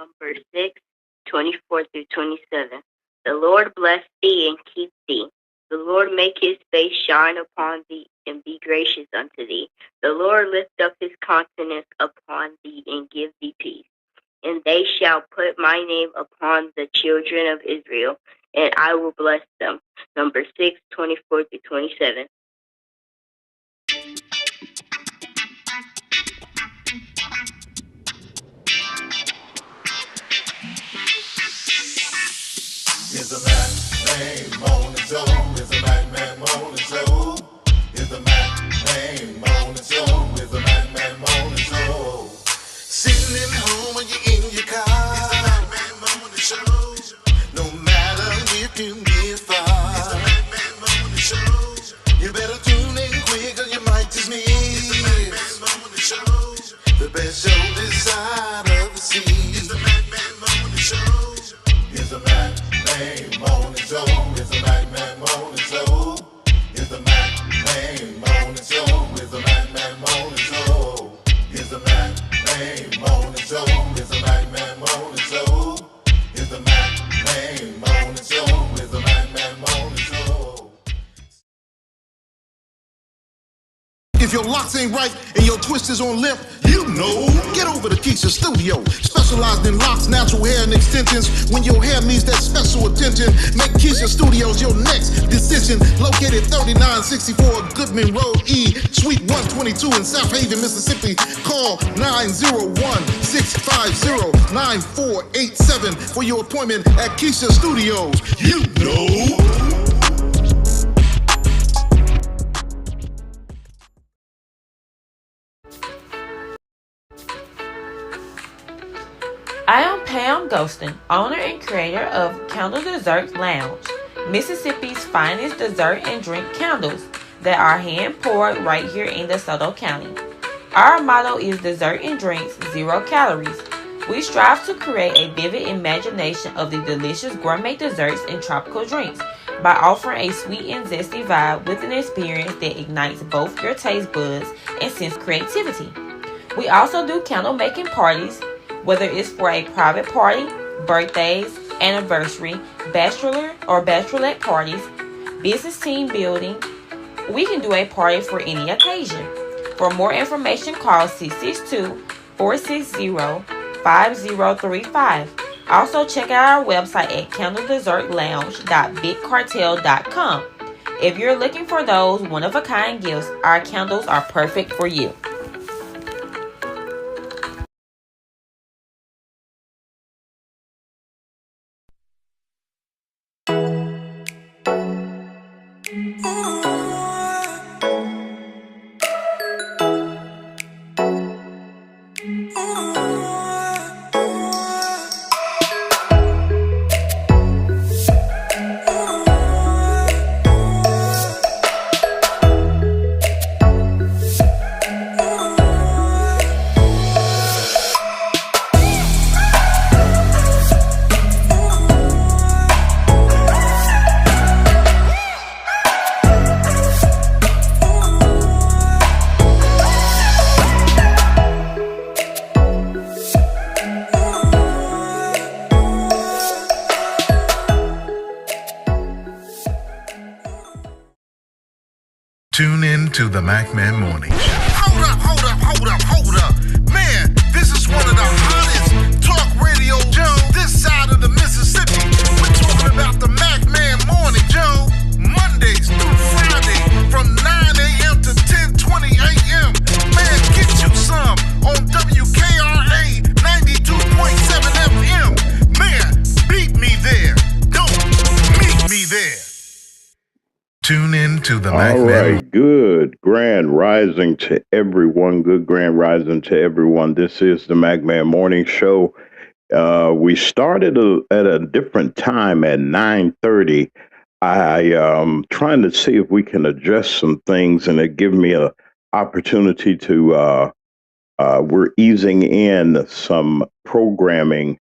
number 6, 24 through 27. The Lord bless thee and keep thee. The Lord make his face shine upon thee and be gracious unto thee. The Lord lift up his countenance upon thee and give thee peace. And they shall put my name upon the children of Israel, and I will bless them. Number 6, 24 through 27. It's a Mac Man Morning Show. It's a Mac Man Morning Show. It's a Mac Man Morning Show. It's a Mac Man Morning Show. Sitting at home or you're in your car. It's a Mac Man Morning Show. No matter if you get far. It's a Mac Man Morning Show. You better tune in quick or you might just miss. It's a Mac Man Morning Show. The best show this side of the sea. It's the Mac Man Morning Show. It's a Mac Man Morning Show. It's a Mac Man Morning Show. It's a Mac Man Morning Show. It's a Mac Man Morning Show. It's a Mac Man Morning Show. It's a Mac Man Morning Show. It's a Mac Man Morning Show. It's a Mac Man Morning Show. If your locks ain't right and your twist is on limp, you know. Get over to Keisha Studio. Specialized in locks, natural hair, and extensions. When your hair needs that special attention, make Keisha Studios your next decision. Located 3964 Goodman Road E, Suite 122 in South Haven, Mississippi. Call 901-650-9487 for your appointment at Keisha Studios. You know. I am Pam Ghostin, owner and creator of Candle Dessert Lounge, Mississippi's finest dessert and drink candles that are hand poured right here in DeSoto County. Our motto is dessert and drinks, 0 calories. We strive to create a vivid imagination of the delicious gourmet desserts and tropical drinks by offering a sweet and zesty vibe with an experience that ignites both your taste buds and sense creativity. We also do candle making parties, whether it's for a private party, birthdays, anniversary, bachelor or bachelorette parties, business team building. We can do a party for any occasion. For more information, call 662-460-5035. Also, check out our website at candledessertlounge.bigcartel.com. If you're looking for those one-of-a-kind gifts, our candles are perfect for you. Tune in to the Mac Man Morning Show. Hold up. Man, this is one of the hottest talk radio shows this side of the Mississippi. We're talking about the Mac Man Morning Show, Mondays through Friday from 9 a.m. to 10:20 a.m. Man, get you some on WKRA 92.7 FM. Man, beat me there. Don't meet me there. Tune in to the Mac All Man. right, good grand rising to everyone. Good grand rising to everyone. This is the Mac Man Morning Show. We started at a different time at 9:30. I trying to see if we can adjust some things, and it give me an opportunity to. We're easing in some programming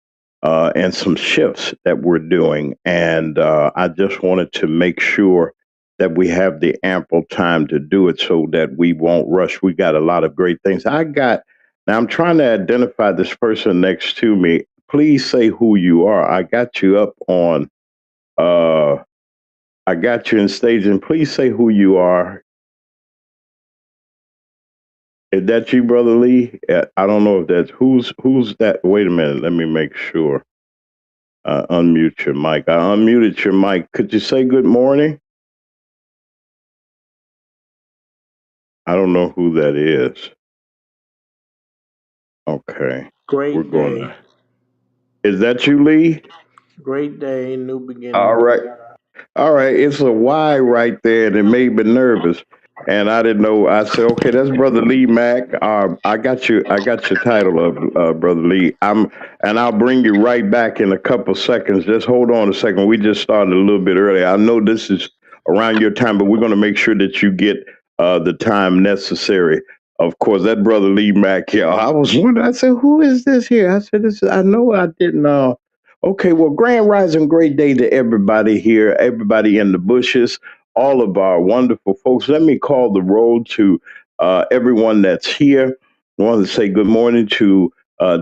and some shifts that we're doing, and I just wanted to make sure that we have the ample time to do it so that we won't rush. We got a lot of great things. Now I'm trying to identify this person next to me. please say who you are. I got you up on, I got you in stage, and please say who you are. Is that you, Brother Lee? I don't know if that's who's that. Wait a minute. Let me make sure. Unmute your mic. I unmuted your mic. Could you say good morning? I don't know who that is. Okay. We're Great going day. to. Is that you, Lee? Great day. New All beginnings. right. All right. It's a Y right there, and it made me nervous. And I didn't know. I said, okay, that's Brother Lee Mack. I got you. I got your title of Brother Lee. And I'll bring you right back in a couple seconds. Just hold on a second. We just started a little bit early. I know this is around your time, but we're going to make sure that you get the time necessary. Of course, that Brother Lee Mack here. I was wondering. I said, who is this here? I said, this. I know I didn't. Okay, well, Grand Rising, great day to everybody here, everybody in the bushes, all of our wonderful folks. Let me call the roll to everyone that's here. I want to say good morning to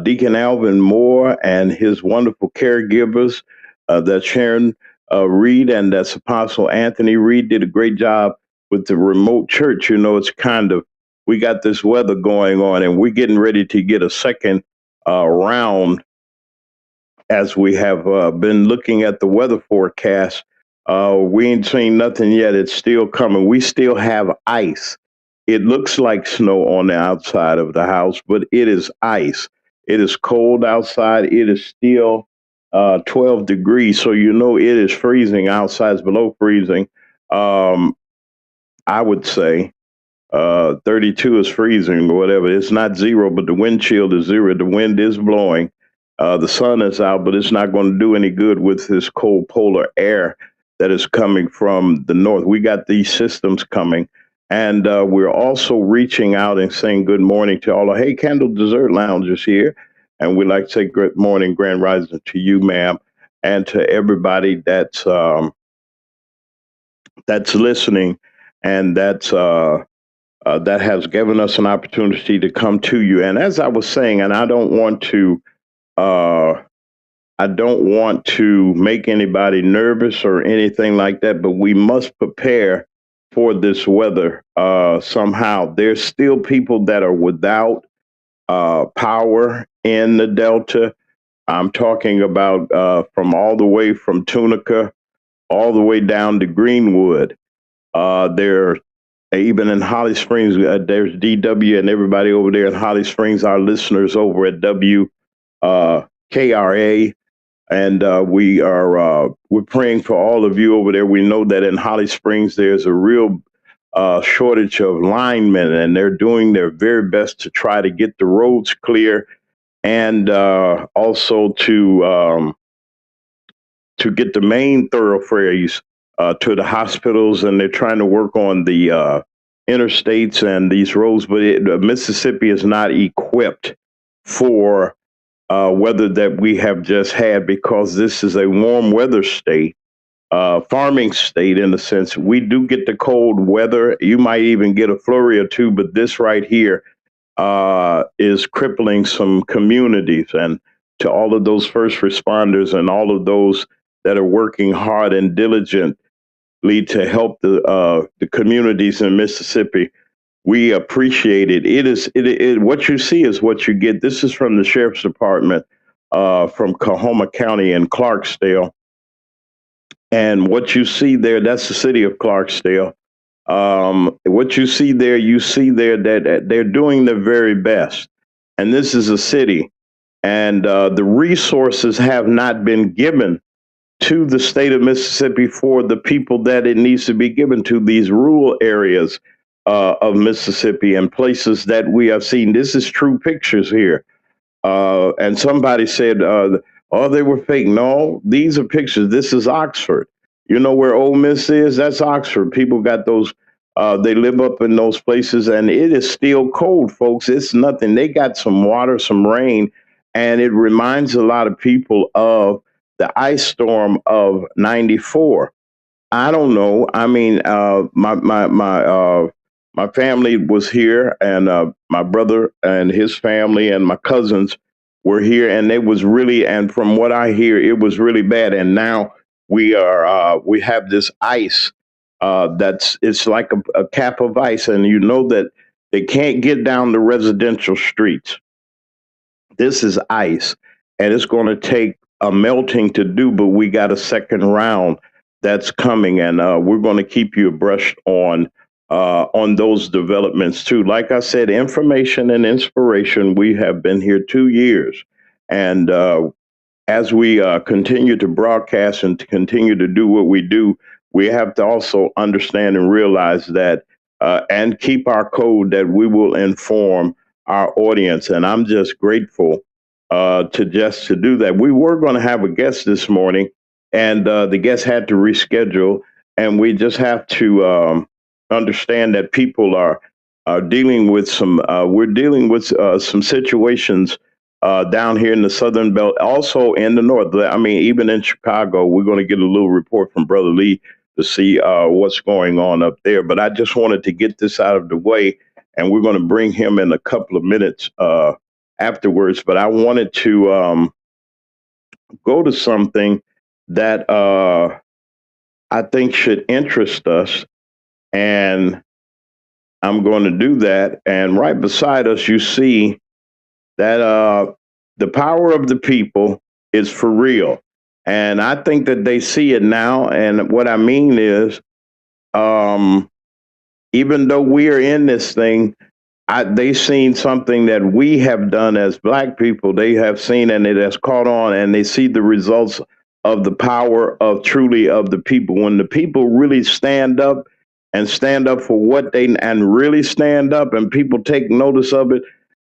Deacon Alvin Moore and his wonderful caregivers. That's Sharon Reed and that's Apostle Anthony Reed did a great job with the remote church. You know, it's kind of, we got this weather going on and we're getting ready to get a second round as we have been looking at the weather forecast. We ain't seen nothing yet. It's still coming. We still have ice. It looks like snow on the outside of the house, but it is ice. It is cold outside. It is still 12 degrees. So, you know, it is freezing outside. It's below freezing. I would say 32 is freezing or whatever. It's not zero, but the wind chill is zero. The wind is blowing. The sun is out, but it's not going to do any good with this cold polar air that is coming from the north. We got these systems coming, and we're also reaching out and saying good morning to all. Hey, Candle Dessert Lounge is here, and we'd like to say good morning, Grand Rising to you, ma'am, and to everybody that's listening, and that has given us an opportunity to come to you. And as I was saying, and I don't want to make anybody nervous or anything like that, but we must prepare for this weather somehow. There's still people that are without power in the Delta. I'm talking about from all the way from Tunica all the way down to Greenwood. There, even in Holly Springs, there's DW and everybody over there in Holly Springs, our listeners over at WKRA. And we're praying for all of you over there. We know that in Holly Springs, there's a real shortage of linemen, and they're doing their very best to try to get the roads clear and also to get the main thoroughfares to the hospitals. And they're trying to work on the interstates and these roads, but Mississippi is not equipped for weather that we have just had, because this is a warm weather state, farming state in a sense. We do get the cold weather. You might even get a flurry or two, but this right here is crippling some communities. And to all of those first responders and all of those that are working hard and diligently to help the communities in Mississippi, we appreciate it. What you see is what you get. This is from the Sheriff's Department from Coahoma County in Clarksdale. And what you see there, that's the city of Clarksdale. What you see there that they're doing their very best. And this is a city. And the resources have not been given to the state of Mississippi for the people that it needs to be given to, these rural areas of Mississippi and places that we have seen. This is true pictures here. And somebody said, oh, they were fake. No, these are pictures. This is Oxford. You know where Ole Miss is? That's Oxford. People got those, they live up in those places, and it is still cold, folks. It's nothing. They got some water, some rain, and it reminds a lot of people of the ice storm of '94. I don't know. I mean, my family was here, and my brother and his family and my cousins were here, and it was really, and from what I hear, it was really bad. And now we have this ice it's like a cap of ice, and you know that they can't get down the residential streets. This is ice, and it's going to take a melting to do, but we got a second round that's coming, and we're going to keep you abreast on those developments too. Like I said, information and inspiration. We have been here 2 years, and as we continue to broadcast and to continue to do what we do, we have to also understand and realize that and keep our code that we will inform our audience. And I'm just grateful to do that. We were going to have a guest this morning, and the guest had to reschedule, and we just have to understand that people are dealing with some. We're dealing with some situations down here in the Southern Belt, also in the North. I mean, even in Chicago, we're going to get a little report from Brother Lee to see what's going on up there. But I just wanted to get this out of the way, and we're going to bring him in a couple of minutes afterwards. But I wanted to go to something that I think should interest us, and I'm going to do that. And right beside us, you see that the power of the people is for real. And I think that they see it now. And what I mean is, even though we are in this thing, they've seen something that we have done as Black people. They have seen, and it has caught on, and they see the results of the power of truly of the people. When the people really stand up and stand up for what and really stand up, and people take notice of it.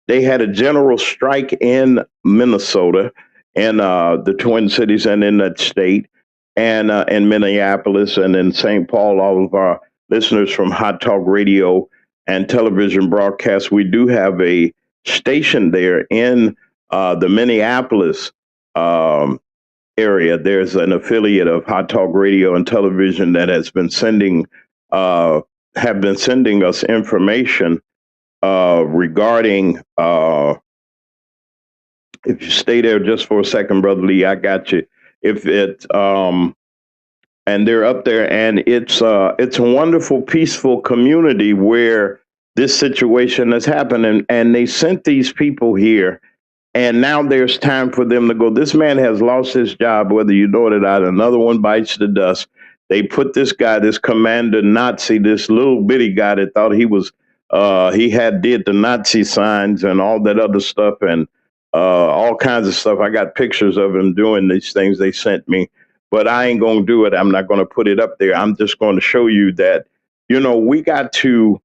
They had a general strike in Minnesota, in the Twin Cities, and in that state, and in Minneapolis, and in St. Paul. All of our listeners from Hot Talk Radio and television broadcasts, we do have a station there in the Minneapolis area. There's an affiliate of Hot Talk Radio and television that has been sending us information regarding, if you stay there just for a second, Brother Lee, I got you. If it, and they're up there, and it's a wonderful, peaceful community where this situation has happened, and they sent these people here, and now there's time for them to go. This man has lost his job, whether you know it or not. Another one bites the dust. They put this guy, this commander Nazi, this little bitty guy that thought he was, did the Nazi signs and all that other stuff, and all kinds of stuff. I got pictures of him doing these things they sent me, but I ain't going to do it. I'm not going to put it up there. I'm just going to show you that, we got to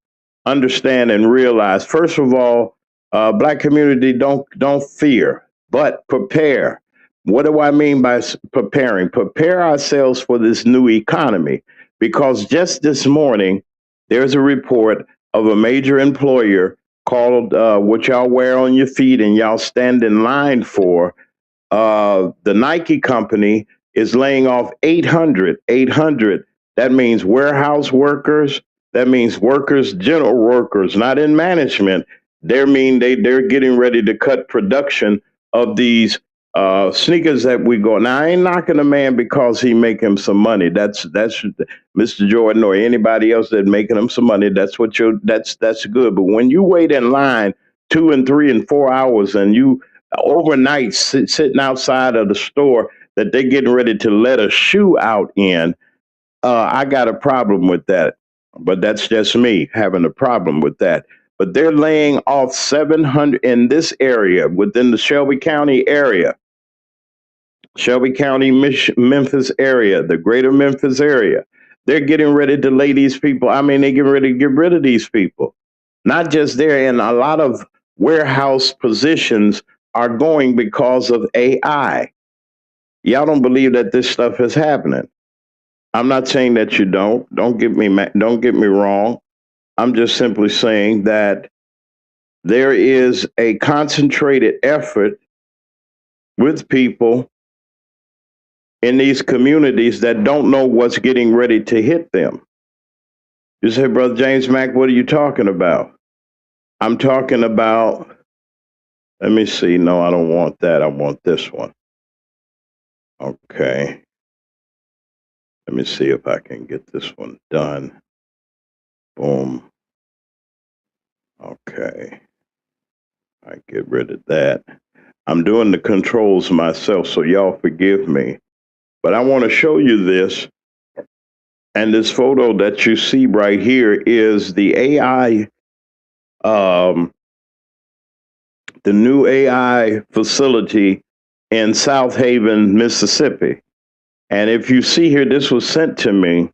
understand and realize, first of all, Black community, don't fear, but prepare. What do I mean by preparing? Prepare ourselves for this new economy, because just this morning, there's a report of a major employer called what y'all wear on your feet and y'all stand in line for. The Nike company is laying off 800. That means warehouse workers. That means workers, general workers, not in management. They're getting ready to cut production of these sneakers that we go. Now, I ain't knocking a man because he making some money. That's Mr. Jordan or anybody else that making him some money. That's good. But when you wait in line 2 and 3 and 4 hours, and you overnight sitting outside of the store that they getting ready to let a shoe out in, I got a problem with that. But that's just me having a problem with that. But they're laying off 700 in this area, within the Shelby County area. Shelby County, Memphis area, the greater Memphis area. They're getting ready to lay these people. I mean, they're getting ready to get rid of these people. Not just there, and a lot of warehouse positions are going because of AI. Y'all don't believe that this stuff is happening. I'm not saying that you don't. Don't get me wrong. I'm just simply saying that there is a concentrated effort with people in these communities that don't know what's getting ready to hit them. You say, Brother James Mack, what are you talking about? I'm talking about Let me see. No, I don't want that. I want this one. Okay. Let me see if I can get this one done. Boom. Okay. I get rid of that. I'm doing the controls myself, so y'all forgive me. But I want to show you this. And this photo that you see right here is the AI, the new AI facility in South Haven, Mississippi. And if you see here, this was sent to me,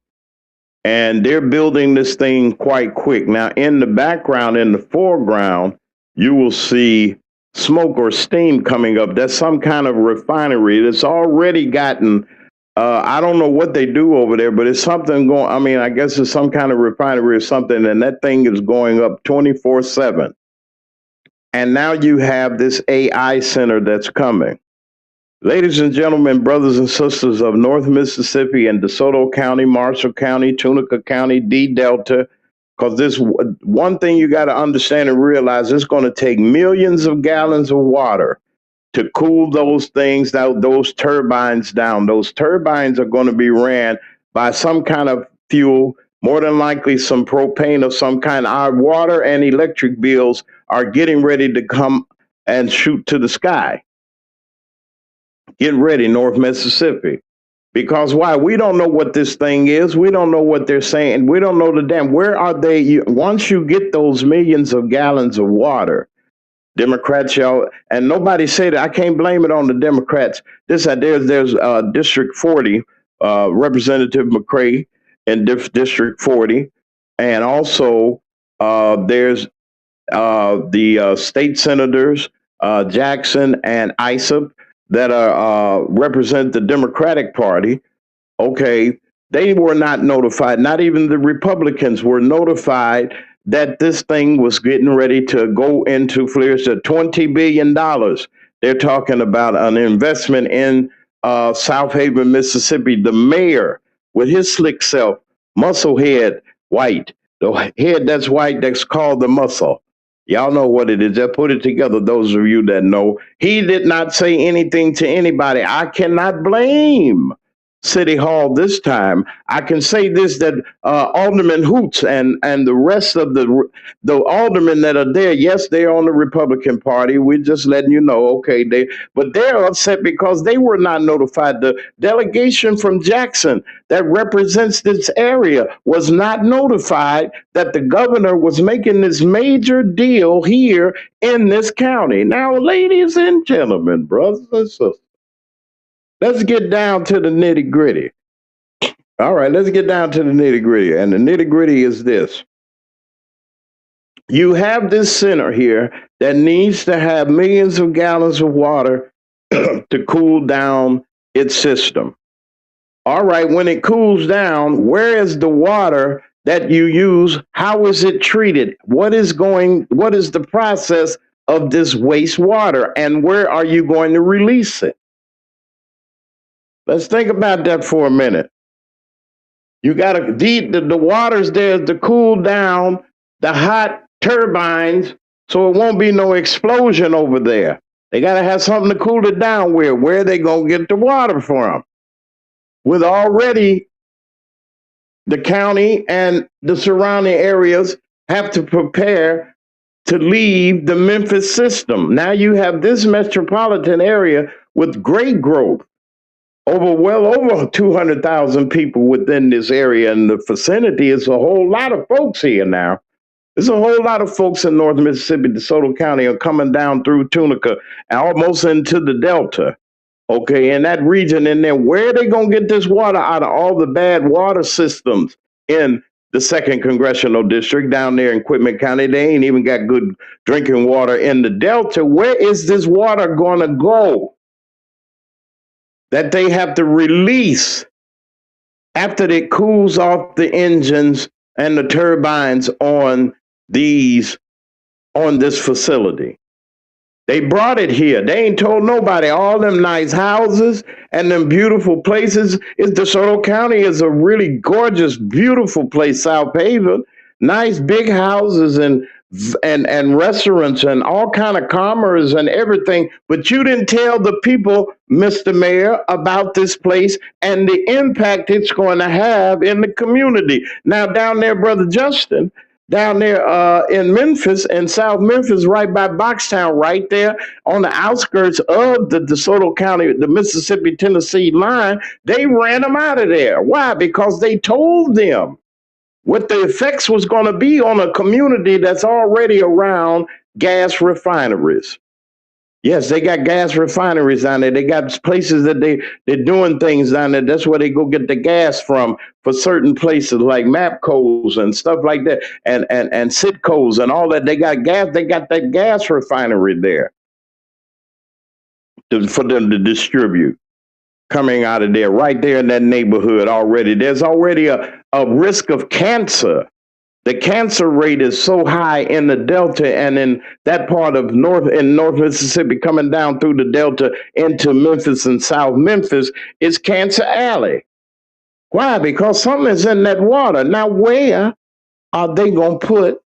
and they're building this thing quite quick. Now, in the background, in the foreground, you will see smoke or steam coming up. That's some kind of refinery that's already gotten, I don't know what they do over there, but it's something going, I mean, I guess it's some kind of refinery or something, and that thing is going up 24/7. And now you have this AI center that's coming. Ladies and gentlemen, brothers and sisters of North Mississippi and DeSoto County, Marshall County, Tunica County, D Delta, because this one thing you got to understand and realize, it's going to take millions of gallons of water to cool those things, those turbines down. Those turbines are going to be ran by some kind of fuel, more than likely some propane of some kind. Our water and electric bills are getting ready to come and shoot to the sky. Get ready, North Mississippi. Because why? We don't know what this thing is. We don't know what they're saying. We don't know the damn. Where are they? Once you get those millions of gallons of water, Democrats, y'all, and nobody said it. I can't blame it on the Democrats. There's District 40, Representative McCray in District 40, and also there's the state senators, Jackson and Isop, that represent the Democratic Party. Okay, they were not notified. Not even the Republicans were notified that this thing was getting ready to go into flares to $20 billion. They're talking about an investment in South Haven, Mississippi. The mayor, with his slick self, muscle head, white, the head that's white, that's called the muscle. Y'all know what it is. Just put it together, those of you that know. He did not say anything to anybody. I cannot blame City Hall this time. I can say this, that Alderman Hoots and the rest of the aldermen that are there, yes, they're on the Republican Party. We're just letting you know, okay, but they're upset because they were not notified. The delegation from Jackson that represents this area was not notified that the governor was making this major deal here in this county. Now, ladies and gentlemen, brothers and sisters, let's get down to the nitty gritty. All right, let's get down to the nitty gritty. And the nitty gritty is this. You have this center here that needs to have millions of gallons of water to cool down its system. All right, when it cools down, where is the water that you use? How is it treated? What is the process of this wastewater, and where are you going to release it? Let's think about that for a minute. You got to the water's there to cool down the hot turbines so it won't be no explosion over there. They got to have something to cool it down with. Where are they going to get the water from? With already the county and the surrounding areas have to prepare to leave the Memphis system. Now you have this metropolitan area with great growth. Well over 200,000 people within this area, and the vicinity is a whole lot of folks here now. There's a whole lot of folks in North Mississippi, DeSoto County, are coming down through Tunica and almost into the Delta. Okay, in that region, and then where are they going to get this water out of all the bad water systems in the 2nd Congressional District down there in Quitman County? They ain't even got good drinking water in the Delta. Where is this water going to go that they have to release after it cools off the engines and the turbines on this facility? They brought it here. They ain't told nobody. All them nice houses and them beautiful places. DeSoto County is a really gorgeous, beautiful place. South Haven, nice big houses and and restaurants and all kind of commerce and everything, but you didn't tell the people, Mr. Mayor, about this place and the impact it's going to have in the community. Now down there, Brother Justin, down there in Memphis, in South Memphis, right by Boxtown, right there on the outskirts of the DeSoto County, the Mississippi-Tennessee line, they ran them out of there. Why? Because they told them what the effects was going to be on a community that's already around gas refineries. Yes, they got gas refineries down there. They got places that they're doing things down there. That's where they go get the gas from for certain places like Mapcos and stuff like that, and Sitcos and all that. They got gas. They got that gas refinery there for them to distribute. Coming out of there, right there in that neighborhood already. There's already a risk of cancer. The cancer rate is so high in the Delta and in that part of North Mississippi, coming down through the Delta into Memphis and South Memphis, is Cancer Alley. Why? Because something is in that water. Now, where are they going to put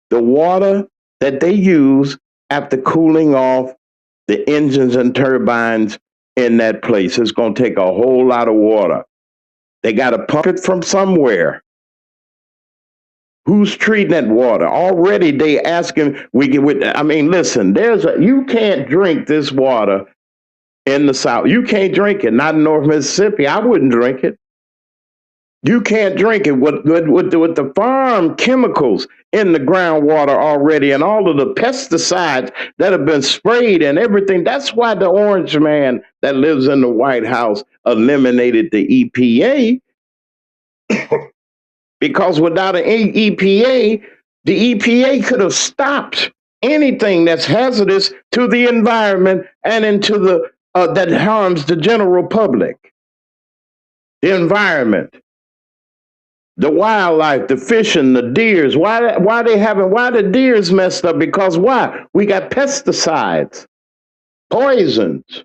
the water that they use after cooling off the engines and turbines in that place? It's going to take a whole lot of water. They got to pump it from somewhere. Who's treating that water? Already they asking, listen, you can't drink this water in the South. You can't drink it, not in North Mississippi. I wouldn't drink it. You can't drink it with the farm chemicals in the groundwater already and all of the pesticides that have been sprayed and everything. That's why the orange man that lives in the White House eliminated the EPA. Because without an EPA, the EPA could have stopped anything that's hazardous to the environment and into the that harms the general public, the environment, the wildlife, the fishing, the deers. Why the deers messed up? Because why? We got pesticides, poisons,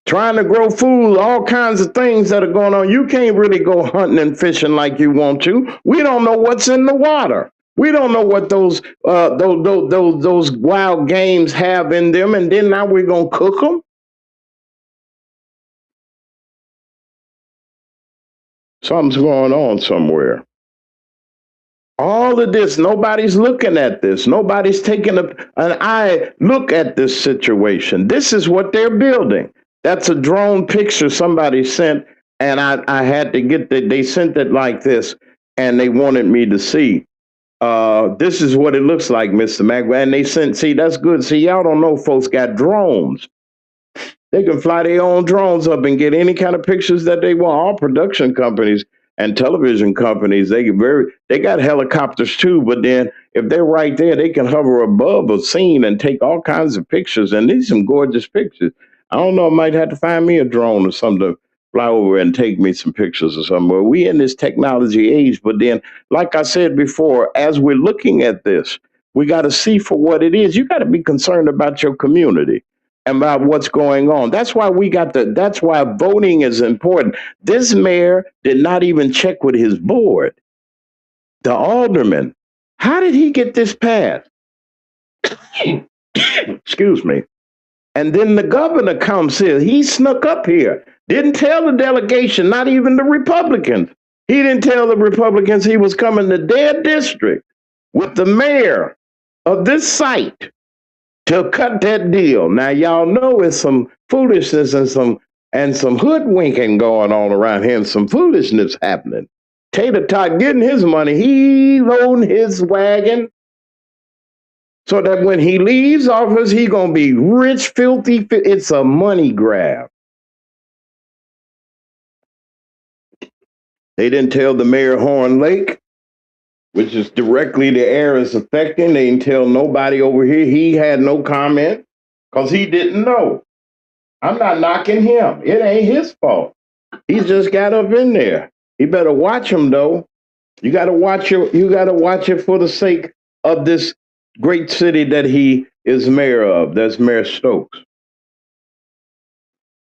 trying to grow food, all kinds of things that are going on. You can't really go hunting and fishing like you want to. We don't know what's in the water. We don't know what those wild games have in them, and then now we're gonna cook them. Something's going on somewhere. All of this, nobody's looking at this. Nobody's taking an eye look at this situation. This is what they're building. That's a drone picture somebody sent, and I had to get they sent it like this, and they wanted me to see. This is what it looks like, Mr. Mac. And they sent, see, that's good. See, y'all don't know folks got drones. They can fly their own drones up and get any kind of pictures that they want. All production companies and television companies, they got helicopters too, but then if they're right there, they can hover above a scene and take all kinds of pictures. And these are some gorgeous pictures. I don't know, I might have to find me a drone or something to fly over and take me some pictures or something. Well, we in this technology age, but then, like I said before, as we're looking at this, we got to see for what it is. You got to be concerned about your community and about what's going on. That's why that's why voting is important. This mayor did not even check with his board. The alderman, how did he get this passed? Excuse me. And then the governor comes here. He snuck up here. Didn't tell the delegation, not even the Republicans. He didn't tell the Republicans he was coming to their district with the mayor of this site to cut that deal. Now, y'all know it's some foolishness and some hoodwinking going on around here and some foolishness happening. Tater Tot getting his money. He loading his wagon so that when he leaves office, he going to be rich, filthy. It's a money grab. They didn't tell the mayor of Horn Lake, which is directly the air is affecting. They didn't tell nobody over here. He had no comment because he didn't know. I'm not knocking him. It ain't his fault. He just got up in there. You better watch him though. You got to watch it for the sake of this great city that he is mayor of. That's Mayor Stokes.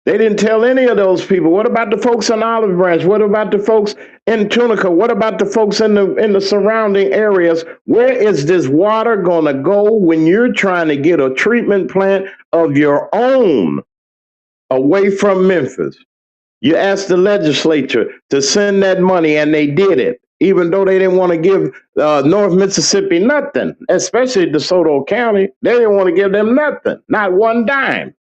They didn't tell any of those people. What about the folks in Olive Branch? What about the folks in Tunica? What about the folks in the surrounding areas? Where is this water going to go when you're trying to get a treatment plant of your own away from Memphis? You asked the legislature to send that money, and they did it, even though they didn't want to give North Mississippi nothing, especially DeSoto County. They didn't want to give them nothing, not one dime.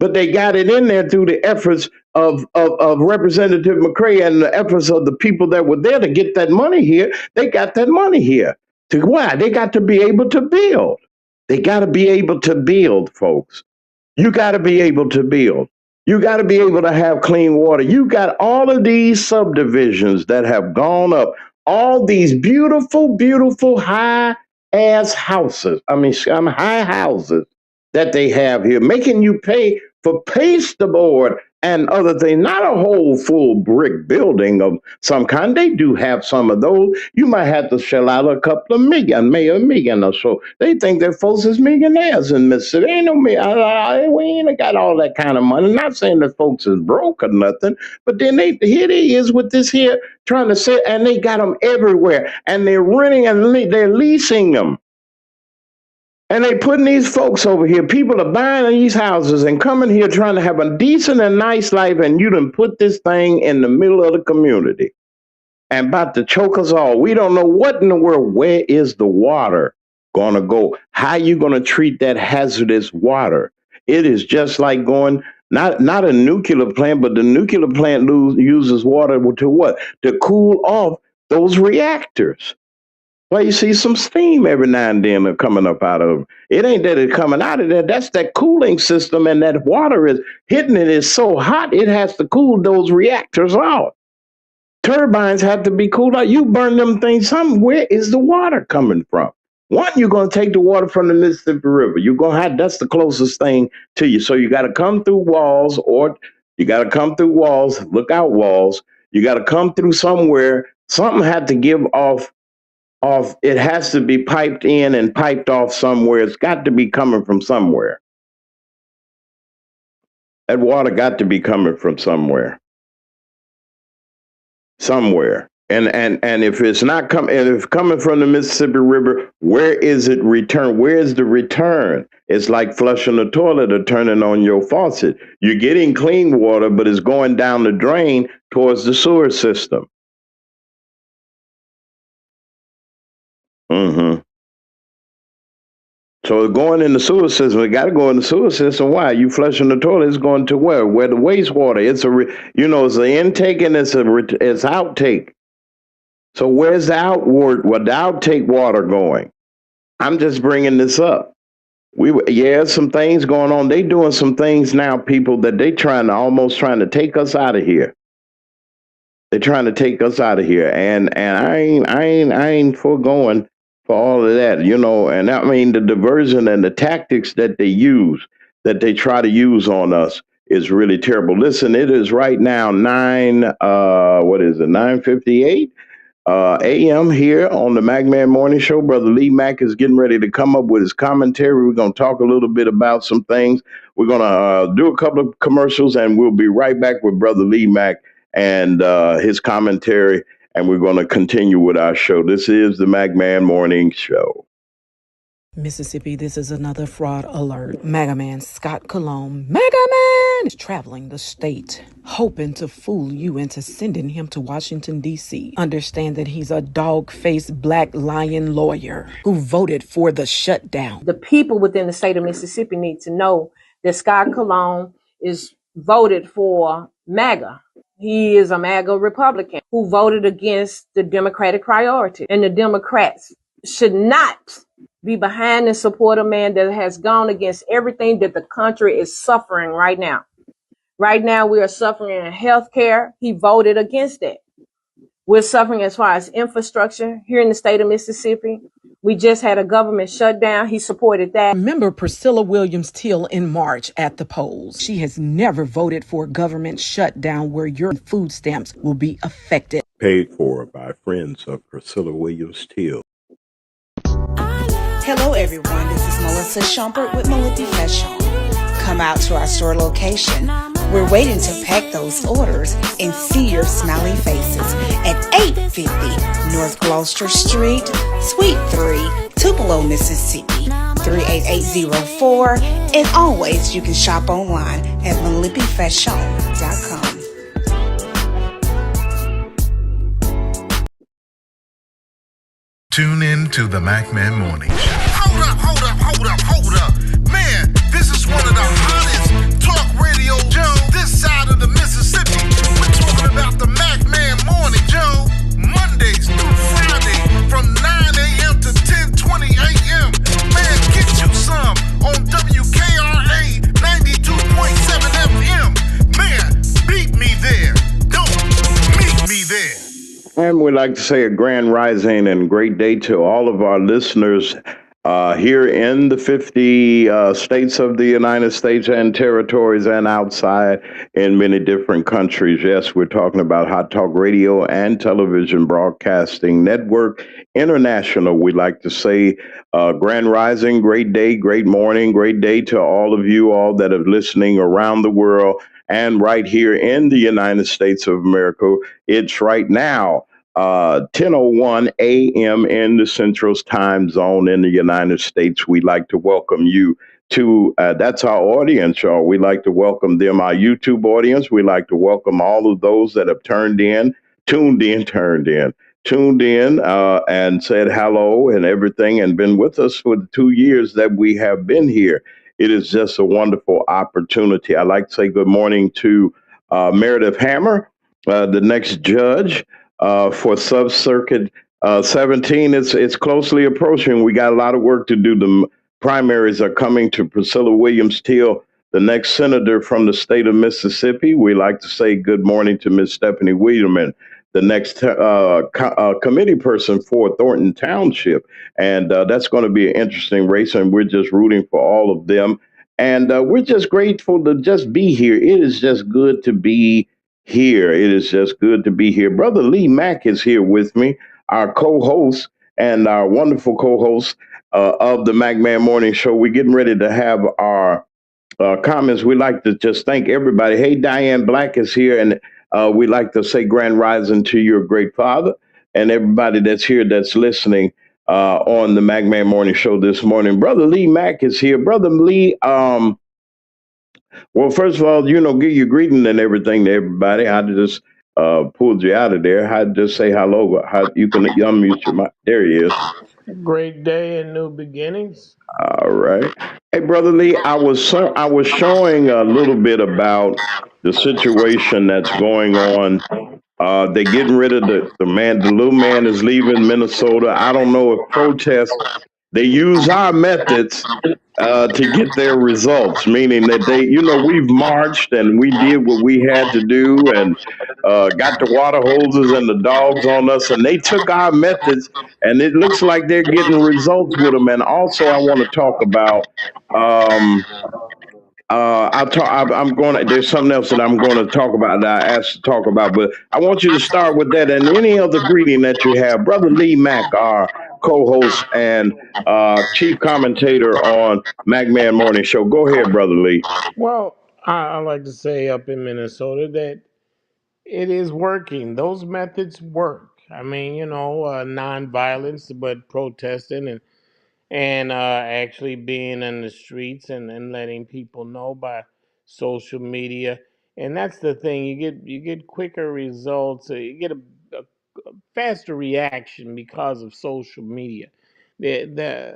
But they got it in there through the efforts of Representative McCray and the efforts of the people that were there to get that money here. They got that money here. To why? They got to be able to build. They got to be able to build, folks. You got to be able to build. You got to be able to have clean water. You got all of these subdivisions that have gone up, all these beautiful, beautiful high-ass houses. High houses that they have here, making you pay for paste-board and other things, not a whole full brick building of some kind. They do have some of those. You might have to shell out a couple of million, maybe $1 million or so. They think that folks is millionaires in Mississippi. Ain't no we ain't got all that kind of money. Not saying that folks is broke or nothing, but then here they is with this here trying to sit, and they got them everywhere, and they're renting and they're leasing them. And they putting these folks over here. People are buying these houses and coming here trying to have a decent and nice life, and you done put this thing in the middle of the community and about to choke us all. We don't know what in the world. Where is the water going to go? How you going to treat that hazardous water? It is just like going, not a nuclear plant, but the nuclear plant uses water to what? To cool off those reactors. Well, you see some steam every now and then coming up out of them. It ain't that it's coming out of there. That's that cooling system, and that water is hitting it is so hot, it has to cool those reactors out. Turbines have to be cooled out. You burn them things. Where is the water coming from? One, you're going to take the water from the Mississippi River. You're going to have, that's the closest thing to you. So you got to come through walls, or you got to come through walls, lookout walls. You got to come through somewhere. Something had to give off. It has to be piped in and piped off somewhere. It's got to be coming from somewhere. That water got to be coming from somewhere. Somewhere. And if it's not coming, if it's coming from the Mississippi River, where is it return? Where is the return? It's like flushing the toilet or turning on your faucet. You're getting clean water, but it's going down the drain towards the sewer system. Mm-hmm. So going in the sewer system, it got to go in the sewer system. Why? You flushing the toilet, it's going to where? Where the wastewater. It's it's an intake and it's outtake. So where's the the outtake water going? I'm just bringing this up. Some things going on. They doing some things now, people, that they almost trying to take us out of here. They're trying to take us out of here, and I ain't foregoing for all of that, and I mean the diversion and the tactics that they use, that they try to use on us is really terrible. Listen, it is right now 9:58 a.m. here on the MacMan Morning Show. Brother Lee Mack is getting ready to come up with his commentary. We're going to talk a little bit about some things. We're going to do a couple of commercials, and we'll be right back with Brother Lee Mack and his commentary, and we're going to continue with our show. This is the MacMan Morning Show. Mississippi, this is another fraud alert. Mega Man Scott Cologne, Mega Man, is traveling the state, hoping to fool you into sending him to Washington, D.C. Understand that he's a dog-faced black lion lawyer who voted for the shutdown. The people within the state of Mississippi need to know that Scott Cologne is voted for MAGA. He is a MAGA Republican who voted against the Democratic priority. And the Democrats should not be behind and support a man that has gone against everything that the country is suffering right now. Right now, we are suffering in health care. He voted against it. We're suffering as far as infrastructure here in the state of Mississippi. We just had a government shutdown. He supported that. Remember Priscilla Williams Teal in March at the polls. She has never voted for a government shutdown where your food stamps will be affected. Paid for by friends of Priscilla Williams Teal. Hello everyone, this is Melissa Schumpert with Melody Fashion. come out to our store location. We're waiting to pack those orders and see your smiley faces at 850 North Gloucester Street, Suite 3, Tupelo, Mississippi, 38804. And always you can shop online at malipifashion.com. Tune in to the MacMan Morning Show. Hold up. Man, this is one of the hottest talk radio shows this side of the Mississippi. We're talking about the MacMan Morning Show, Mondays through Friday from 9 a.m. to 10:20 a.m. Man, get you some on WKRA 92.7 FM. Man, beat me there. Don't meet me there. And we'd like to say a grand rising and great day to all of our listeners here in the 50 states of the United States and territories and outside in many different countries. Yes, we're talking about Hot Talk Radio and Television Broadcasting Network International. We'd like to say grand rising, great day, great morning, great day to all of you all that are listening around the world. And right here in the United States of America, it's right now 10:01 a.m. in the Central Time Zone in the United States. We'd like to welcome you to, that's our audience, y'all. We'd like to welcome them, our YouTube audience. We'd like to welcome all of those that have tuned in, and said hello and everything and been with us for the 2 years that we have been here. It is just a wonderful opportunity. I'd like to say good morning to Meredith Hammer, the next judge for Sub-Circuit 17. It's closely approaching. We got a lot of work to do. The primaries are coming to Priscilla Williams Teal, the next senator from the state of Mississippi. We like to say good morning to Miss Stephanie Wiedemann, the next committee person for Thornton Township. And that's going to be an interesting race, and we're just rooting for all of them. And we're just grateful to just be here. It is just good to be here. It is just good to be here. Brother Lee Mack is here with me, our co-host and our wonderful co-host of the MacMan Morning Show. We're getting ready to have our comments. We'd like to just thank everybody. Hey, Diane Black is here, and we'd like to say grand rising to your great father and everybody that's here that's listening on the MacMan Morning Show this morning. Brother Lee Mack is here. Brother Lee, well, first of all, give your greeting and everything to everybody. I just pulled you out of there. I just say hello. How you can unmute your mic? There he is. Great day and new beginnings. All right. Hey, Brother Lee, I was showing a little bit about the situation that's going on. They're getting rid of the man. The little man is leaving Minnesota. I don't know if protests. They use our methods to get their results, meaning that we've marched and we did what we had to do and got the water hoses and the dogs on us, and they took our methods, and it looks like they're getting results with them. And also, I want to talk about. There's something else that I'm going to talk about that I asked to talk about, but I want you to start with that and any other greeting that you have. Brother Lee Mack, our co-host and chief commentator on MacMan Morning Show. Go ahead, Brother Lee. Well, I like to say up in Minnesota that it is working. Those methods work. I mean, non-violence, but protesting and actually being in the streets and letting people know by social media. And that's the thing. You get quicker results. You get a faster reaction because of social media. The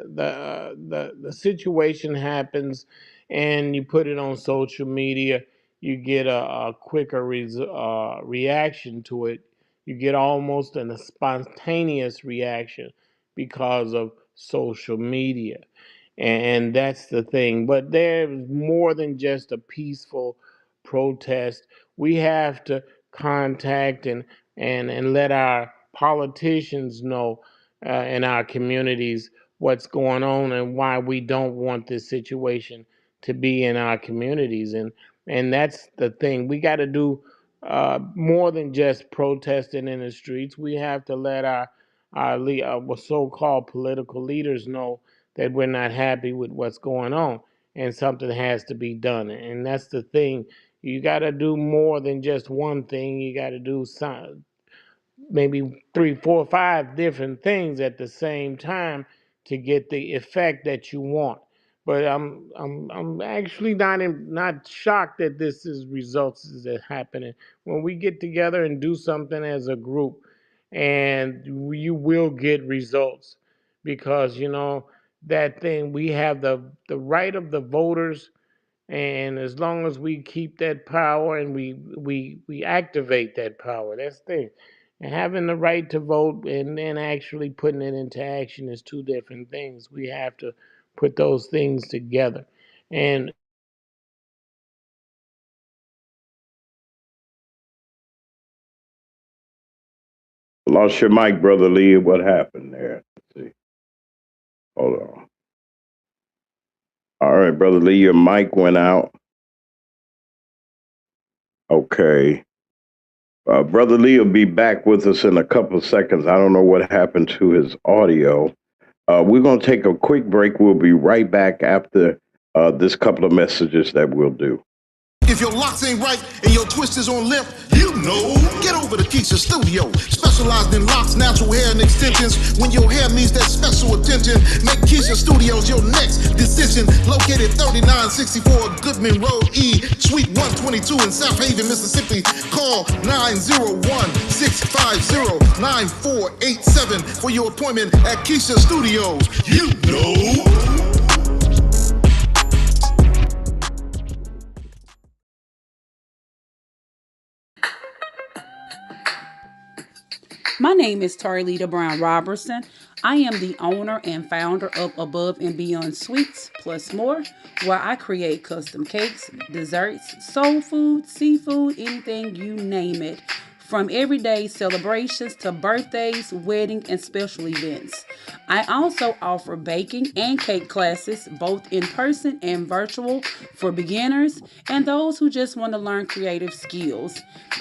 situation happens, and you put it on social media. You get a quicker reaction to it. You get almost a spontaneous reaction because of social media. And that's the thing. But there's more than just a peaceful protest. We have to contact and let our politicians know in our communities what's going on and why we don't want this situation to be in our communities. And that's the thing. We got to do more than just protesting in the streets. We have to let our so-called political leaders know that we're not happy with what's going on. and something has to be done. And that's the thing. You got to do more than just one thing. You got to do some, maybe 3, 4, 5 different things at the same time to get the effect that you want. But I'm actually not shocked that this is results is happening. When we get together and do something as a group, and you will get results, because that thing, we have the right of the voters, and as long as we keep that power and we activate that power, that's the thing. And having the right to vote and then actually putting it into action is two different things. We have to put those things together. And Lost your mic, Brother Lee. What happened there? Let's see. Hold on. All right, Brother Lee, your mic went out. Okay. Brother Lee will be back with us in a couple of seconds. I don't know what happened to his audio. We're going to take a quick break. We'll be right back after this couple of messages that we'll do. If your locks ain't right and your twist is on limp, you know, get over to Keisha Studio. Specialized in locks, natural hair, and extensions. When your hair needs that special attention, make Keisha Studios your next decision. Located 3964 Goodman Road E, Suite 122 in South Haven, Mississippi. Call 901-650-9487 for your appointment at Keisha Studios. You know. My name is Tarlita Brown Robertson. I am the owner and founder of Above and Beyond Sweets Plus More, where I create custom cakes, desserts, soul food, seafood, anything, you name it. From everyday celebrations to birthdays, wedding, and special events. I also offer baking and cake classes, both in person and virtual, for beginners and those who just want to learn creative skills.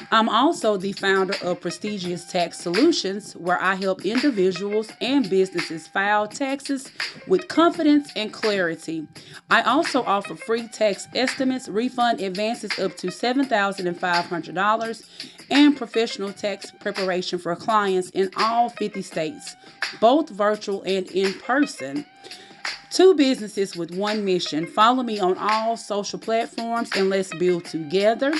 I'm also the founder of Prestigious Tax Solutions, where I help individuals and businesses file taxes with confidence and clarity. I also offer free tax estimates, refund advances up to $7,500, and professional tax preparation for clients in all 50 states, both virtual and in person. Two businesses with one mission. Follow me on all social platforms and let's build together.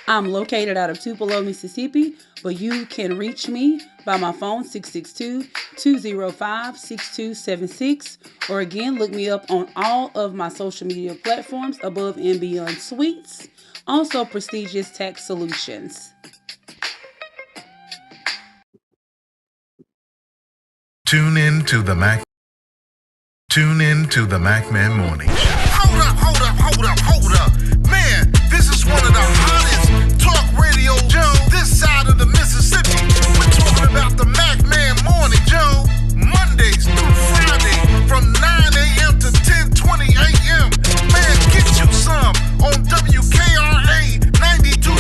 I'm located out of Tupelo, Mississippi, but you can reach me by my phone 662-205-6276, or again, look me up on all of my social media platforms, Above and Beyond Sweets. Also, Prestigious Tax Solutions. Tune in to the Mac Man Morning Show. Hold up. Man, this is one of the hottest talk radio shows this side of the Mississippi. We're talking about the Mac Man Morning Show, Mondays through Friday from 9 a.m. to 10:20 a.m. Man, get you some on WKRA 92.7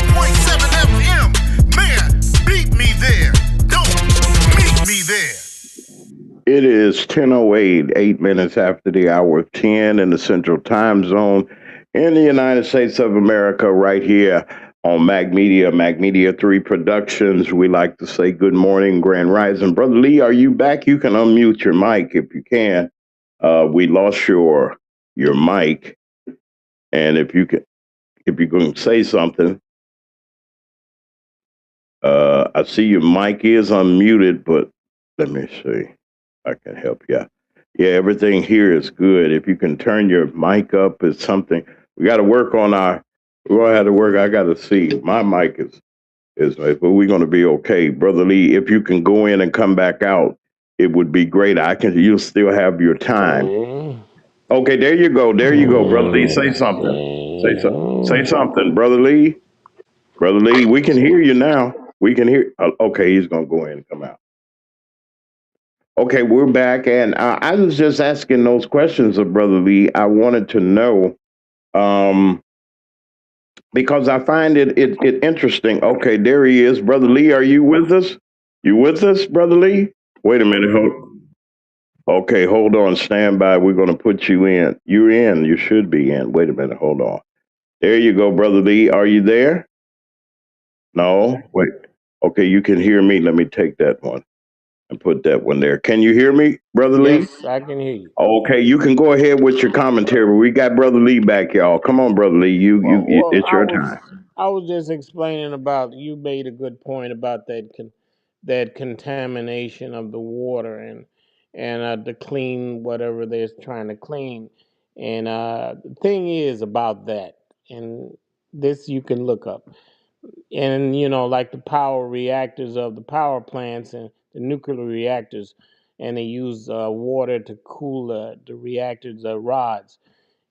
FM. Man, beat me there. Don't meet me there. It is 10:08, 8 minutes after the hour of 10 in the Central Time Zone in the United States of America, right here on Mag Media 3 Productions. We like to say good morning, Grand Rising. Brother Lee, are you back? You can unmute your mic if you can. We lost your mic, and if you're going to say something, I see your mic is unmuted, but let me see. I can help you. Yeah, everything here is good. If you can turn your mic up, it's something. We got to work on we're going to have to work. I got to see. My mic is, but we're going to be okay. Brother Lee, if you can go in and come back out, it would be great. You'll still have your time. Okay, there you go. There you go, Brother Lee. Say something. Say something, Brother Lee. Brother Lee, we can hear you now. We can hear. Okay, he's going to go in and come out. Okay, we're back, and I was just asking those questions of Brother Lee. I wanted to know, because I find it interesting. Okay, there he is. Brother Lee, are you with us? You with us, Brother Lee? Wait a minute. Hold. Okay, hold on, stand by. We're going to put you in. You're in. You should be in. Wait a minute. Hold on. There you go, Brother Lee. Are you there? No? Wait. Okay, you can hear me. Let me take that one and put that one there. Can you hear me, Brother Lee? Yes, I can hear you. Okay, you can go ahead with your commentary. We got Brother Lee back, y'all. Come on, Brother Lee. Well, It's your time. I was just explaining about, you made a good point about that contamination of the water, and to clean whatever they're trying to clean. And the thing is about that, and this you can look up. And like the power reactors of the power plants and the nuclear reactors, and they use water to cool the reactors, the rods.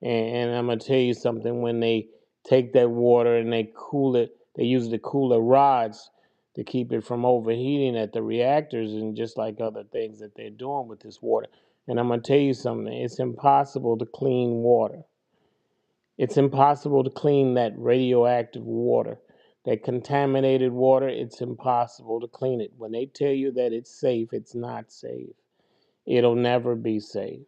And I'm gonna tell you something. When they take that water and they cool it, they use the cooler rods to keep it from overheating at the reactors, and just like other things that they're doing with this water. And I'm gonna tell you something. It's impossible to clean water. It's impossible to clean that radioactive water, that contaminated water. It's impossible to clean it. When they tell you that it's safe, it's not safe. It'll never be safe.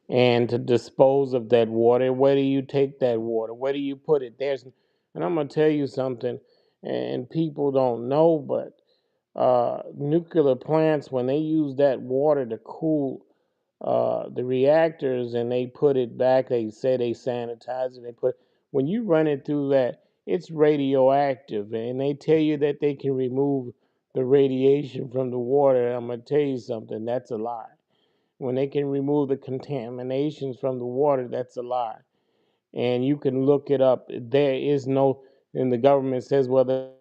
And to dispose of that water, where do you take that water? Where do you put it? And I'm gonna tell you something, and people don't know, but nuclear plants, when they use that water to cool the reactors, and they put it back, they say they sanitize it. When you run it through that, it's radioactive, and they tell you that they can remove the radiation from the water. I'm gonna tell you something. That's a lie. When they can remove the contaminations from the water, that's a lie. And you can look it up. There is no, and the government says, well,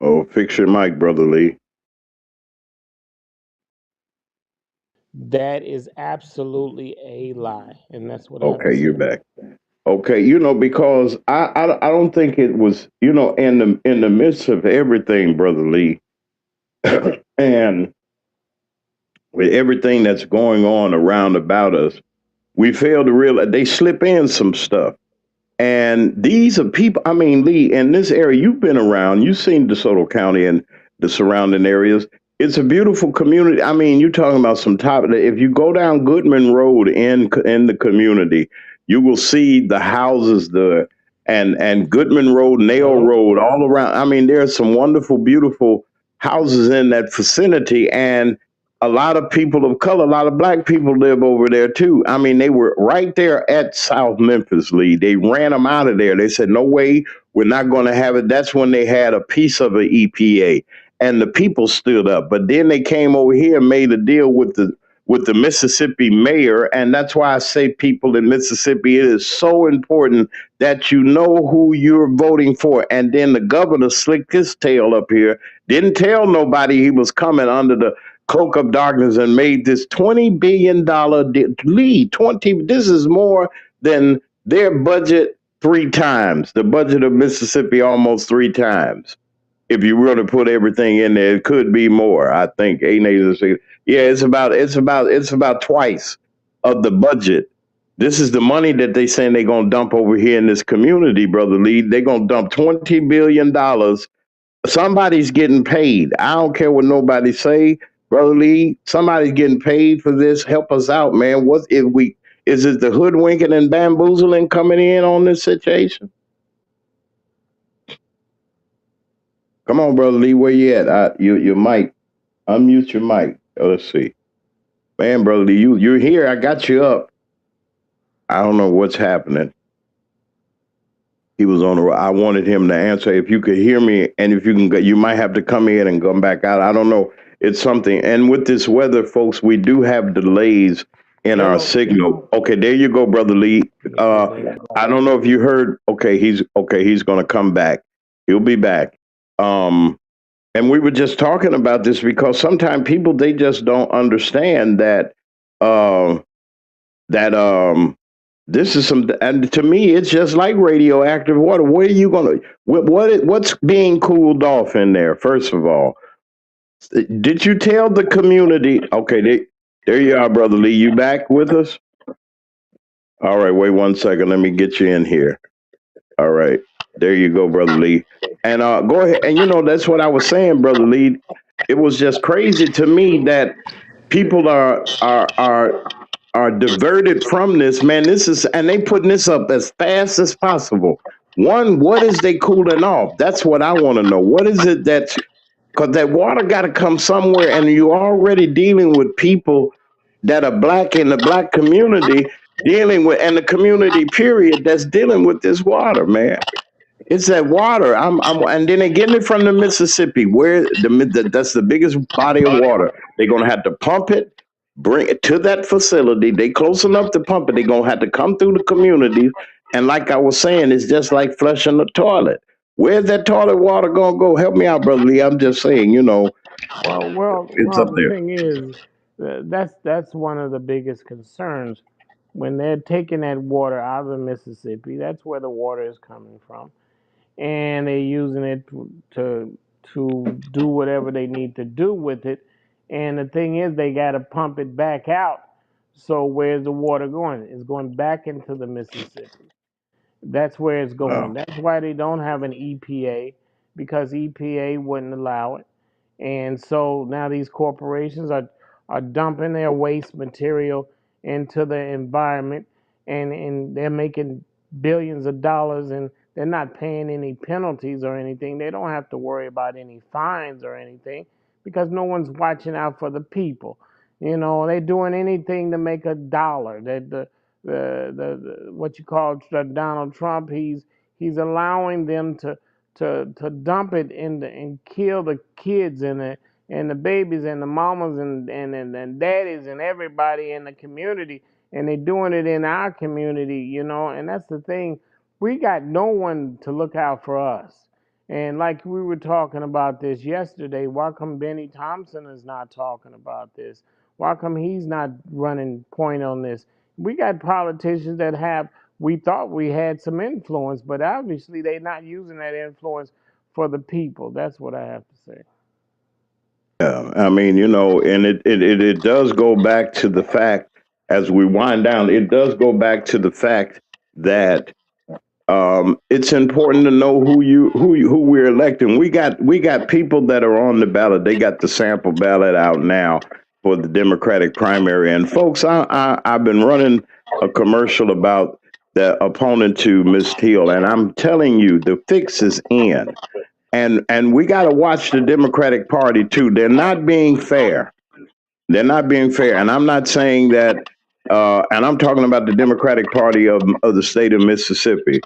Oh, fix your mic, Brother Lee. that is absolutely a lie. And that's what I have to Okay, you're say. back. Okay, because I don't think it was, in the midst of everything, Brother Lee, and with everything that's going on around about us, we fail to realize they slip in some stuff. And these are people, I mean, Lee, in this area, you've been around, you've seen DeSoto County and the surrounding areas. It's a beautiful community. I mean, you're talking about some top, if you go down Goodman Road in the community, you will see the houses, and Goodman Road, Nail Mhm. Road, all around. I mean, there's some wonderful, beautiful houses in that vicinity. And a lot of people of color, a lot of black people live over there too. I mean, they were right there at South Memphis, Lee. They ran them out of there. They said, no way, we're not going to have it. That's when they had a piece of the EPA, and the people stood up. But then they came over here and made a deal with the Mississippi mayor. And that's why I say, people in Mississippi, it is so important that you know who you're voting for. And then the governor slicked his tail up here, didn't tell nobody he was coming under the cloak of darkness, and made this $20 billion lead. 20, this is more than their budget 3 times. The budget of Mississippi almost 3 times. If you were to put everything in there, it could be more. I think yeah, it's about twice of the budget. This is the money that they saying they're gonna dump over here in this community, Brother Lee. They're gonna dump $20 billion. Somebody's getting paid. I don't care what nobody say, Brother Lee. Somebody's getting paid for this. Help us out, man. What if we? Is it the hoodwinking and bamboozling coming in on this situation? Come on, Brother Lee, where you at? Your mic. Unmute your mic. Let's see. Man, Brother Lee, you're here. I got you up. I don't know what's happening. He was on the. I wanted him to answer. If you could hear me, and if you can, you might have to come in and come back out. I don't know. It's something. And with this weather, folks, we do have delays in our Hello. signal. Okay, there you go, Brother Lee. I don't know if you heard. Okay, he's going to come back. He'll be back. And we were just talking about this because sometimes people, they just don't understand that uh, that this is some, and to me, it's just like radioactive water. Where are you gonna? What's being cooled off in there? First of all, did you tell the community? Okay, there you are, Brother Lee. You back with us? All right. Wait 1 second. Let me get you in here. All right. There you go, Brother Lee. And go ahead. And that's what I was saying, Brother Lee. It was just crazy to me that people are diverted from this, man. And they putting this up as fast as possible. One, what is they cooling off? That's what I want to know. What is it because that water got to come somewhere, and you're already dealing with people that are black in the black community and the community period that's dealing with this water, man. It's that water. And then they're getting it from the Mississippi, where that's the biggest body of water. They're gonna have to pump it, bring it to that facility. They close enough to pump it. They're gonna have to come through the community. And like I was saying, it's just like flushing the toilet. Where's that toilet water gonna go? Help me out, Brother Lee. I'm just saying, it's up The there. thing is, that's one of the biggest concerns when they're taking that water out of the Mississippi. That's where the water is coming from, and they're using it to do whatever they need to do with it. And the thing is, they got to pump it back out. So where's the water going? It's going back into the Mississippi. That's where it's going. Oh. That's why they don't have an EPA, because EPA wouldn't allow it. And so now these corporations are dumping their waste material into the environment, and they're making billions of dollars, and they're not paying any penalties or anything. They don't have to worry about any fines or anything because no one's watching out for the people. They're doing anything to make a dollar. That the what you call Donald Trump, he's allowing them to dump it and kill the kids and the babies and the mamas and daddies and everybody in the community, and they're doing it in our community, and that's the thing. We got no one to look out for us. And like we were talking about this yesterday, why come Benny Thompson is not talking about this? Why come he's not running point on this? We got politicians that we thought we had some influence, but obviously they're not using that influence for the people. That's what I have to say. Yeah, I mean, and it does go back to the fact, as we wind down, it does go back to the fact that it's important to know who we're electing. We got people that are on the ballot. They got the sample ballot out now for the Democratic primary. And folks, I've been running a commercial about the opponent to Ms. Teal, and I'm telling you, the fix is in. And we got to watch the Democratic Party too. They're not being fair. They're not being fair. And I'm not saying that. And I'm talking about the Democratic Party of the state of Mississippi.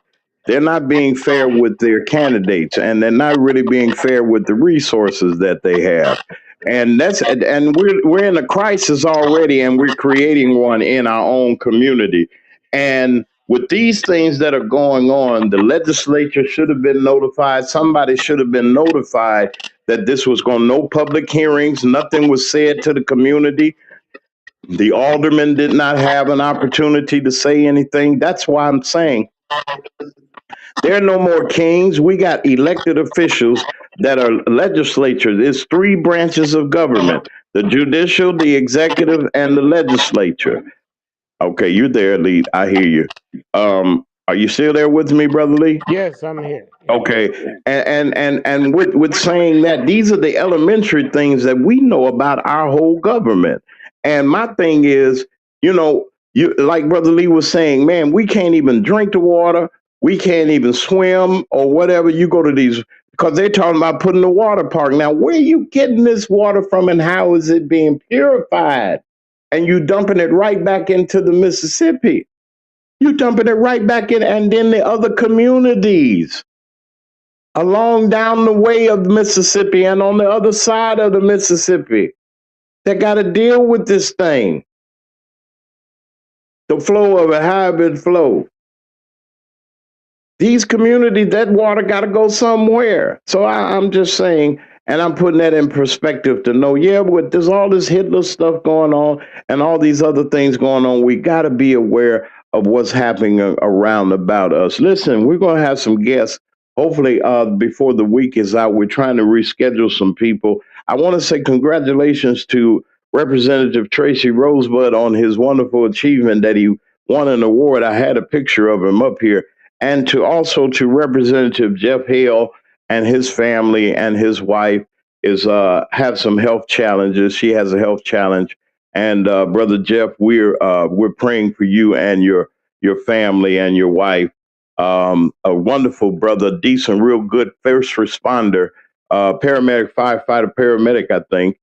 They're not being fair with their candidates, and they're not really being fair with the resources that they have. And we're in a crisis already, and we're creating one in our own community. And with these things that are going on, the legislature should have been notified. Somebody should have been notified that this was going. No public hearings. Nothing was said to the community. The aldermen did not have an opportunity to say anything. That's why I'm saying there are no more kings. We got elected officials that are legislature. There's three branches of government: the judicial, the executive, and the legislature. Okay, you're there, Lee. I hear you. Are you still there with me, Brother Lee? Yes, I'm here. Okay, and with saying that, these are the elementary things that we know about our whole government. And my thing is, you like Brother Lee was saying, man, we can't even drink the water, we can't even swim or whatever. You go to these because they're talking about putting the water park. Now, where are you getting this water from, and how is it being purified? And you dumping it right back into the Mississippi. You dumping it right back in, and then the other communities along down the way of Mississippi and on the other side of the Mississippi that got to deal with this thing. The flow of it, how it flow. These communities, that water got to go somewhere. So I'm just saying, and I'm putting that in perspective to know, there's all this Hitler stuff going on and all these other things going on. We got to be aware of what's happening around about us. Listen, we're going to have some guests. Hopefully, before the week is out, we're trying to reschedule some people. I want to say congratulations to Representative Tracy Rosebud on his wonderful achievement that he won an award. I had a picture of him up here. and to also to Representative Jeff Hale and his family and his wife is have some health challenges. She has a health challenge, and brother Jeff, we're praying for you and your family and your wife. A wonderful brother, decent, real good first responder, paramedic, firefighter, paramedic, I think.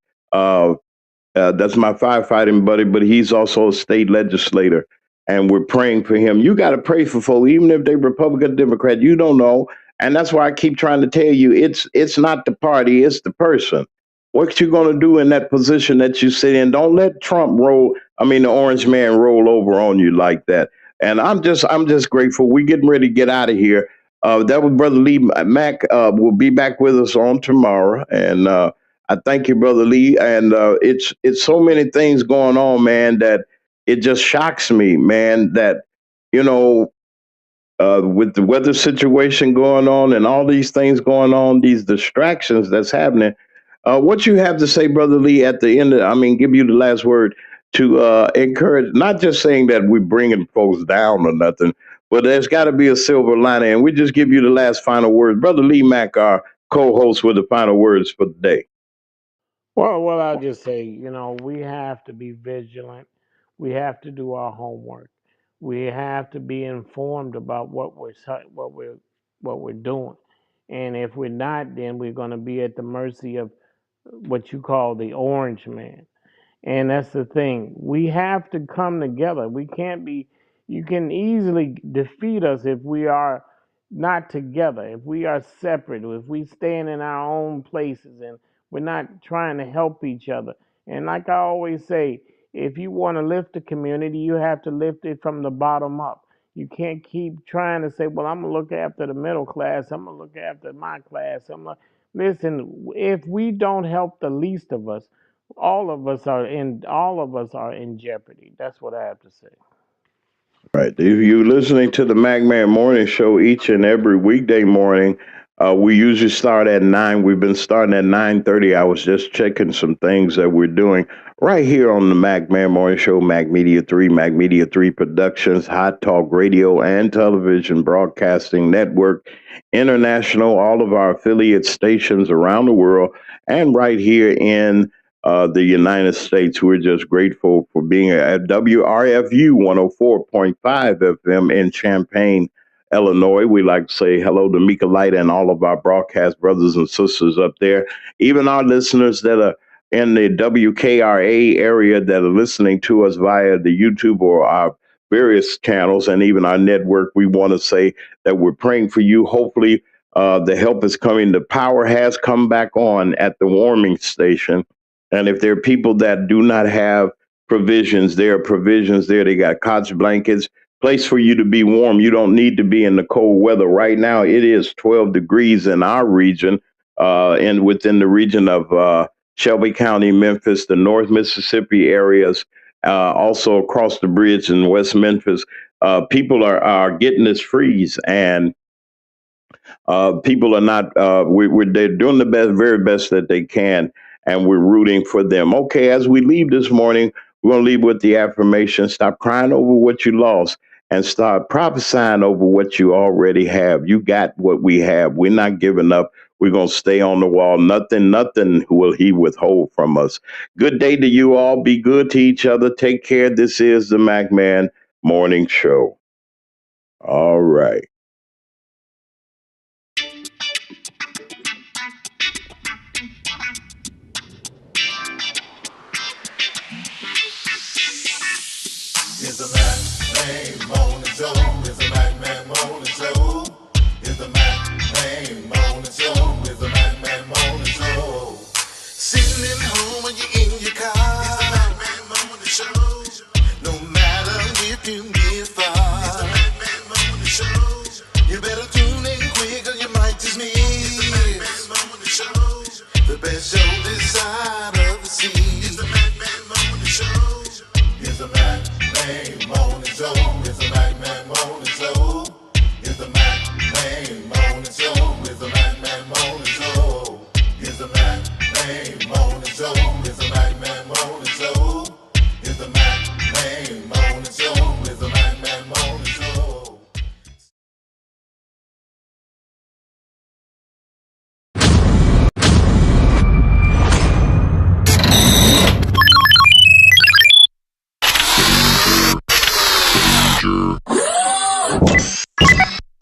That's my firefighting buddy, but he's also a state legislator, and we're praying for him. You got to pray for folks, even if they're Republican, Democrat. You don't know, and that's why I keep trying to tell you, it's not the party, it's the person. What you going to do in that position that you sit in? Don't let Trump the orange man roll over on you like that. And I'm just grateful. We're getting ready to get out of here. That was Brother Lee Mack. Will be back with us on tomorrow, and I thank you, Brother Lee. And it's so many things going on, man, that it just shocks me, man, that you know with the weather situation going on and all these things going on, these distractions that's happening. What you have to say, Brother Lee, at the end give you the last word to encourage, not just saying that we're bringing folks down or nothing, but there's got to be a silver lining. And we just give you the last final words. Brother Lee Mack, our co-host, with the final words for the day. Well, I'll just say, we have to be vigilant. We have to do our homework. We have to be informed about what we're doing. And if we're not, then we're going to be at the mercy of what you call the orange man. And that's the thing. We have to come together. We can't be, you can easily defeat us if we are not together, if we are separate, if we stand in our own places and we're not trying to help each other. And like I always say, if you want to lift the community, you have to lift it from the bottom up. You can't keep trying to say, well, I'm going to look after the middle class. I'm going to look after my class. Listen, if we don't help the least of us, all of us are in jeopardy. That's what I have to say. Right. If you're listening to the MacMan Morning Show each and every weekday morning, we usually start at 9. We've been starting at 9:30. I was just checking some things that we're doing right here on the MacMan Morning Show, Mac Media 3, Mac Media 3 Productions, Hot Talk Radio and Television Broadcasting Network, International, all of our affiliate stations around the world, and right here in the United States. We're just grateful for being at WRFU 104.5 FM in Champaign, Illinois. We like to say hello to Mika Light and all of our broadcast brothers and sisters up there. Even our listeners that are in the WKRA area that are listening to us via the YouTube or our various channels and even our network, we want to say that we're praying for you. Hopefully, the help is coming. The power has come back on at the warming station. And if there are people that do not have provisions, there are provisions there. They got cots, blankets, place for you to be warm. You don't need to be in the cold weather. Right now, it is 12 degrees in our region and within the region of Shelby County, Memphis, the North Mississippi areas, also across the bridge in West Memphis. People are getting this freeze, and people are not, they're doing the very best that they can, and we're rooting for them. Okay, as we leave this morning, we're going to leave with the affirmation: stop crying over what you lost and start prophesying over what you already have. You got what we have. We're not giving up. We're going to stay on the wall. Nothing will he withhold from us. Good day to you all. Be good to each other. Take care. This is the MacMan Morning Show. All right. It's the MacMan Morning Show. It's the MacMan Morning Show. It's the MacMan Morning Show. It's the MacMan Morning Show. Sitting at home when you're in your car. It's the MacMan Morning Show. No matter if you get far. It's the MacMan Morning Show. You better tune in quick or you might just miss. It's the MacMan Morning Show. The best show this side of the sea. It's the MacMan Morning Show. It's the MacMan Morning Show. It's the MacMan Morning Show. It's the MacMan Morning Show. It's the MacMan Morning Show. It's the MacMan Morning Show. It's the MacMan Morning Show.